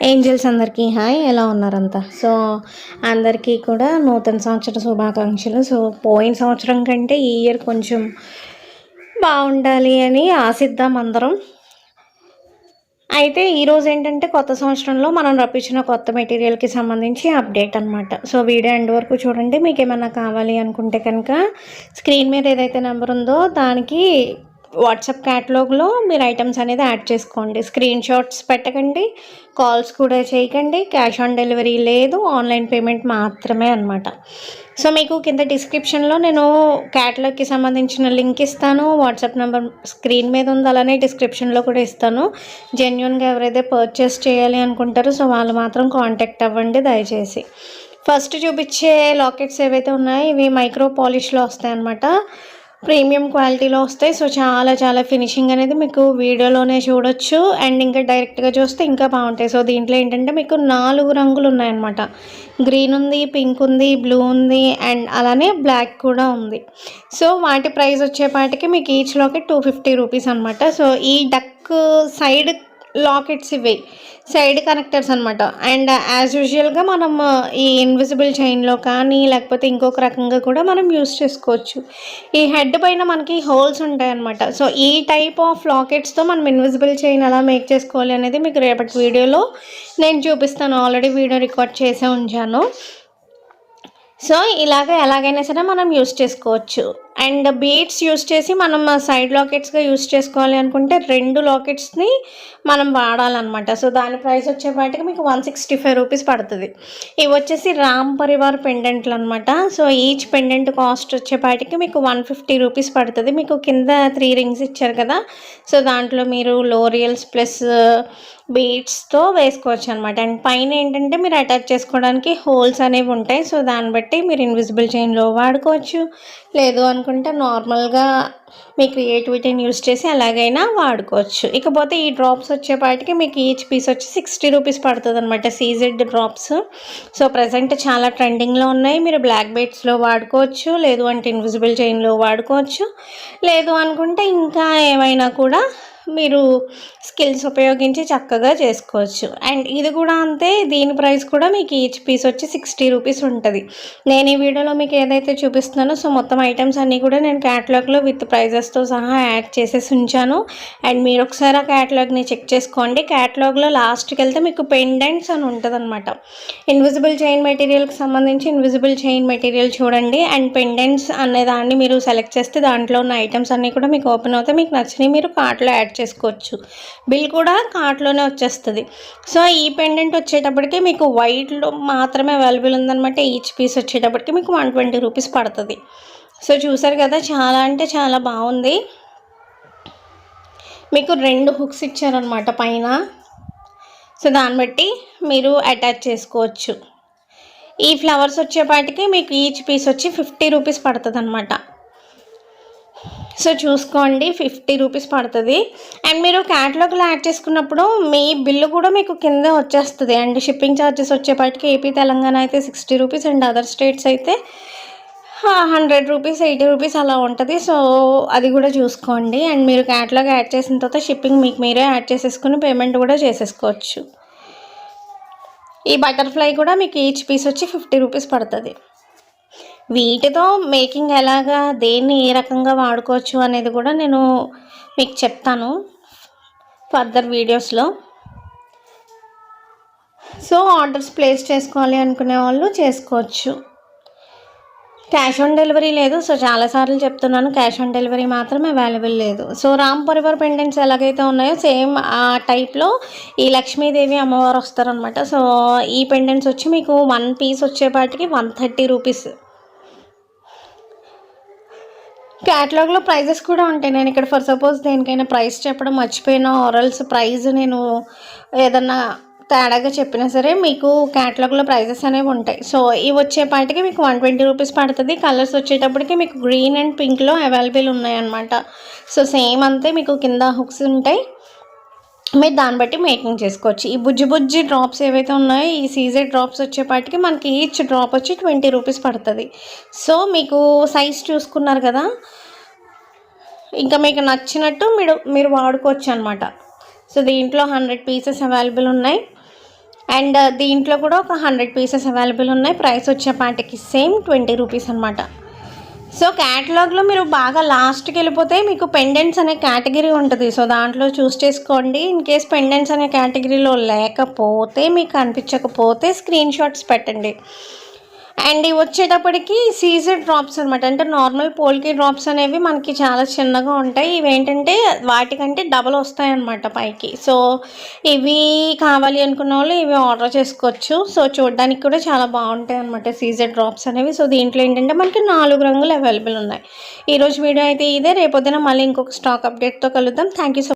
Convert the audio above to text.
Angels అందరికీ hi, ఎలా ఉన్నారంతా? So అందరికీ కూడా నూతన సంవత్సర శుభాకాంక్షలు. సో పోయిన సంవత్సరం కంటే ఈ ఇయర్ కొంచెం బాగుండాలి అని ఆశిద్దాం అందరం. అయితే ఈరోజు ఏంటంటే కొత్త సంవత్సరంలో మనం రప్పించిన కొత్త మెటీరియల్కి సంబంధించి అప్డేట్ అనమాట. సో వీడియో ఎండ్ వరకు చూడండి. మీకు ఏమైనా కావాలి అనుకుంటే కనుక స్క్రీన్ మీద ఏదైతే నెంబర్ ఉందో దానికి వాట్సాప్ క్యాటలాగ్లో మీరు ఐటమ్స్ అనేది యాడ్ చేసుకోండి. స్క్రీన్ షాట్స్ పెట్టకండి, కాల్స్ కూడా చేయకండి, క్యాష్ ఆన్ డెలివరీ లేదు, ఆన్లైన్ పేమెంట్ మాత్రమే అనమాట. సో మీకు కింద డిస్క్రిప్షన్లో నేను క్యాటలాగ్కి సంబంధించిన లింక్ ఇస్తాను, వాట్సాప్ నెంబర్ స్క్రీన్ మీద ఉంది, అలానే డిస్క్రిప్షన్లో కూడా ఇస్తాను. జెన్యున్గా ఎవరైతే పర్చేస్ చేయాలి అనుకుంటారో సో వాళ్ళు మాత్రం కాంటాక్ట్ అవ్వండి దయచేసి. ఫస్ట్ చూపించే లాకెట్స్ ఏవైతే ఉన్నాయో ఇవి మైక్రో పాలిష్లో వస్తాయి అన్నమాట. ప్రీమియం క్వాలిటీలో వస్తాయి. సో చాలా చాలా ఫినిషింగ్ అనేది మీకు వీడియోలోనే చూడొచ్చు, అండ్ ఇంకా డైరెక్ట్గా చూస్తే ఇంకా బాగుంటాయి. సో దీంట్లో ఏంటంటే మీకు 4 రంగులు ఉన్నాయన్నమాట. గ్రీన్ ఉంది, పింక్ ఉంది, బ్లూ ఉంది, అండ్ అలానే బ్లాక్ కూడా ఉంది. సో వాటి ప్రైస్ వచ్చేపాటికి మీకు ఈచ్ లాకెట్ 250 రూపీస్ అనమాట. సో ఈ డక్ సైడ్ లాకెట్స్ ఇవి సైడ్ కనెక్టర్స్ అనమాట. అండ్ యాజ్ యూజువల్గా మనం ఈ ఇన్విజిబుల్ చైన్లో కానీ లేకపోతే ఇంకొక రకంగా కూడా మనం యూస్ చేసుకోవచ్చు. ఈ హెడ్ పైన మనకి హోల్స్ ఉంటాయి అనమాట. సో ఈ టైప్ ఆఫ్ లాకెట్స్తో మనం ఇన్విజిబుల్ చైన్ ఎలా మేక్ చేసుకోవాలి అనేది మీకు రేపటి వీడియోలో నేను చూపిస్తాను. ఆల్రెడీ వీడియో రికార్డ్ చేసే ఉంచాను. సో ఎలాగైనా సరే మనం యూస్ చేసుకోవచ్చు. అండ్ బీడ్స్ యూస్ చేసి మనం సైడ్ లాకెట్స్గా యూస్ చేసుకోవాలి అనుకుంటే 2 లాకెట్స్ని మనం వాడాలన్నమాట. సో దాని ప్రైస్ వచ్చేపాటికి మీకు 165 రూపీస్ పడుతుంది. ఇవి వచ్చేసి రామ్ పరివార్ పెండెంట్లు అనమాట. సో ఈచ్ పెండెంట్ కాస్ట్ వచ్చేపాటికి మీకు 150 రూపీస్ పడుతుంది. మీకు కింద 3 రింగ్స్ ఇచ్చారు కదా, సో దాంట్లో మీరు లోరియల్స్ ప్లస్ బీడ్స్తో వేసుకోవచ్చు అనమాట. అండ్ పైన ఏంటంటే మీరు అటాచ్ చేసుకోవడానికి హోల్స్ అనేవి ఉంటాయి. సో దాన్ని బట్టి మీరు ఇన్విజిబుల్ చైన్లో వాడుకోవచ్చు, లేదు అనుకుంటే నార్మల్గా మీ క్రియేటివిటీని యూస్ చేసి ఎలాగైనా వాడుకోవచ్చు. ఇకపోతే ఈ డ్రాప్స్ వచ్చేపాటికి మీకు ఈచ్ పీస్ వచ్చి 60 రూపీస్ పడుతుంది అనమాట. సీజెడ్ డ్రాప్స్ సో ప్రజెంట్ చాలా ట్రెండింగ్లో ఉన్నాయి. మీరు బ్లాక్ బీడ్స్లో వాడుకోవచ్చు, లేదు అంటే ఇన్విజిబుల్ చైన్లో వాడుకోవచ్చు, లేదు అనుకుంటే ఇంకా ఏమైనా కూడా మీరు స్కిల్స్ ఉపయోగించి చక్కగా చేసుకోవచ్చు. అండ్ ఇది కూడా అంతే, దీని ప్రైస్ కూడా మీకు ఈచ్ పీస్ వచ్చి 60 రూపీస్ ఉంటుంది. నేను ఈ వీడియోలో మీకు ఏదైతే చూపిస్తున్నానో సో మొత్తం ఐటమ్స్ అన్నీ కూడా నేను క్యాటలాగ్లో విత్ ప్రైజెస్తో సహా యాడ్ చేసేసి ఉంచాను. అండ్ మీరు ఒకసారి ఆ క్యాటలాగ్ని చెక్ చేసుకోండి. క్యాటలాగ్లో లాస్ట్కి వెళ్తే మీకు పెండెంట్స్ అని ఉంటుంది అనమాట. ఇన్విజిబుల్ చైన్ మెటీరియల్కి సంబంధించి ఇన్విజిబుల్ చైన్ మెటీరియల్ చూడండి, అండ్ పెండెంట్స్ అనే దాన్ని మీరు సెలెక్ట్ చేస్తే దాంట్లో ఉన్న ఐటమ్స్ అన్నీ కూడా మీకు ఓపెన్ అవుతాయి. మీకు నచ్చినవి మీరు కార్ట్లో యాడ్ చేసుకోవచ్చు. బిల్ కూడా కార్ట్లోనే వచ్చేస్తుంది. సో ఈ పెండెంట్ వచ్చేటప్పటికి మీకు వైట్లో మాత్రమే అవైలబుల్ ఉందన్నమాట. ఈచ్ పీస్ వచ్చేటప్పటికి మీకు 120 రూపీస్ పడుతుంది. సో చూసారు కదా, చాలా అంటే చాలా బాగుంది. మీకు 2 హుక్స్ ఇచ్చారనమాట పైన. సో దాన్ని బట్టి మీరు అటాచ్ చేసుకోవచ్చు. ఈ ఫ్లవర్స్ వచ్చేపాటికి మీకు ఈచ్ పీస్ వచ్చి 50 రూపీస్ పడుతుంది అనమాట. సో చూసుకోండి, 50 రూపీస్ పడుతుంది. అండ్ మీరు క్యాటలాగ్లో యాడ్ చేసుకున్నప్పుడు మీ బిల్లు కూడా మీకు కింద వచ్చేస్తుంది. అండ్ షిప్పింగ్ ఛార్జెస్ వచ్చేపాటికి ఏపీ తెలంగాణ అయితే 60 రూపీస్, అండ్ అదర్ స్టేట్స్ అయితే 100 రూపీస్ 80 రూపీస్ అలా ఉంటుంది. సో అది కూడా చూసుకోండి. అండ్ మీరు క్యాటలాగ్ యాడ్ చేసిన తర్వాత షిప్పింగ్ మీకు మీరే యాడ్ చేసేసుకుని పేమెంట్ కూడా చేసేసుకోవచ్చు. ఈ బటర్ఫ్లై కూడా మీకు ఈచ్ పీస్ వచ్చి 50 రూపీస్ పడుతుంది. వీటితో మేకింగ్ ఎలాగా, దేన్ని ఏ రకంగా వాడుకోవచ్చు అనేది కూడా నేను మీకు చెప్తాను ఫర్దర్ వీడియోస్లో. సో ఆర్డర్స్ ప్లేస్ చేసుకోవాలి అనుకునే వాళ్ళు చేసుకోవచ్చు. క్యాష్ ఆన్ డెలివరీ లేదు. సో చాలాసార్లు చెప్తున్నాను, క్యాష్ ఆన్ డెలివరీ మాత్రం అవైలబుల్ లేదు. సో రామ్ పరివార్ పెండెంట్స్ ఎలాగైతే ఉన్నాయో సేమ్ ఆ టైప్లో ఈ లక్ష్మీదేవి అమ్మవారు వస్తారనమాట. సో ఈ పెండెంట్స్ వచ్చి మీకు 1 పీస్ వచ్చేపాటికి 130 రూపీస్. క్యాటలాగ్లో ప్రైజెస్ కూడా ఉంటాయి. నేను ఇక్కడ ఫర్ సపోజ్ దేనికైనా ప్రైస్ చెప్పడం మర్చిపోయినా ఆరల్స్ ప్రైజ్ నేను ఏదన్నా తేడాగా చెప్పినా సరే మీకు క్యాటలాగ్లో ప్రైజెస్ అనేవి ఉంటాయి. సో ఇవి వచ్చేపాటికి మీకు 120 రూపీస్ పడుతుంది. కలర్స్ వచ్చేటప్పటికి మీకు గ్రీన్ అండ్ పింక్లో అవైలబుల్ ఉన్నాయన్నమాట. సో సేమ్ అంతే, మీకు కింద హుక్స్ ఉంటాయి, మీరు దాన్ని బట్టి మేకింగ్ చేసుకోవచ్చు. ఈ బుజ్జి డ్రాప్స్ ఏవైతే ఉన్నాయో ఈ సీజెడ్ డ్రాప్స్ వచ్చేపాటికి మనకి ఈచ్ డ్రాప్ వచ్చి 20 రూపీస్ పడుతుంది. సో మీకు సైజ్ చూసుకున్నారు కదా, ఇంకా మీకు నచ్చినట్టు మీరు వాడుకోవచ్చు అనమాట. సో దీంట్లో 100 పీసెస్ అవైలబుల్ ఉన్నాయి. అండ్ దీంట్లో కూడా ఒక 100 పీసెస్ అవైలబుల్ ఉన్నాయి. ప్రైస్ వచ్చేపాటికి సేమ్ 20 రూపీస్ అనమాట. సో క్యాటలాగ్లో మీరు బాగా లాస్ట్కి వెళ్ళిపోతే మీకు పెండెంట్స్ అనే కేటగిరీ ఉంటుంది. సో దాంట్లో చూస్ చేసుకోండి. ఇన్ కేస్ పెండెంట్స్ అనే కేటగిరీలో లేకపోతే, మీకు కనిపించకపోతే స్క్రీన్ షాట్స్ పెట్టండి. అండ్ ఇవి వచ్చేటప్పటికి సీజెడ్ డ్రాప్స్ అనమాట. అంటే నార్మల్ పోల్కి డ్రాప్స్ అనేవి మనకి చాలా చిన్నగా ఉంటాయి. ఇవి ఏంటంటే వాటికంటే డబల్ వస్తాయి అన్నమాట పైకి. సో ఇవి కావాలి అనుకున్న వాళ్ళు ఇవి ఆర్డర్ చేసుకోవచ్చు. సో చూడడానికి కూడా చాలా బాగుంటాయి అనమాట సీజెడ్ డ్రాప్స్ అనేవి. సో దీంట్లో ఏంటంటే మనకి 4 రంగులు అవైలబుల్ ఉన్నాయి. ఈరోజు వీడియో అయితే ఇదే. రేపొద్దున మళ్ళీ ఇంకొక స్టాక్ అప్డేట్తో కలుద్దాం. Thank you so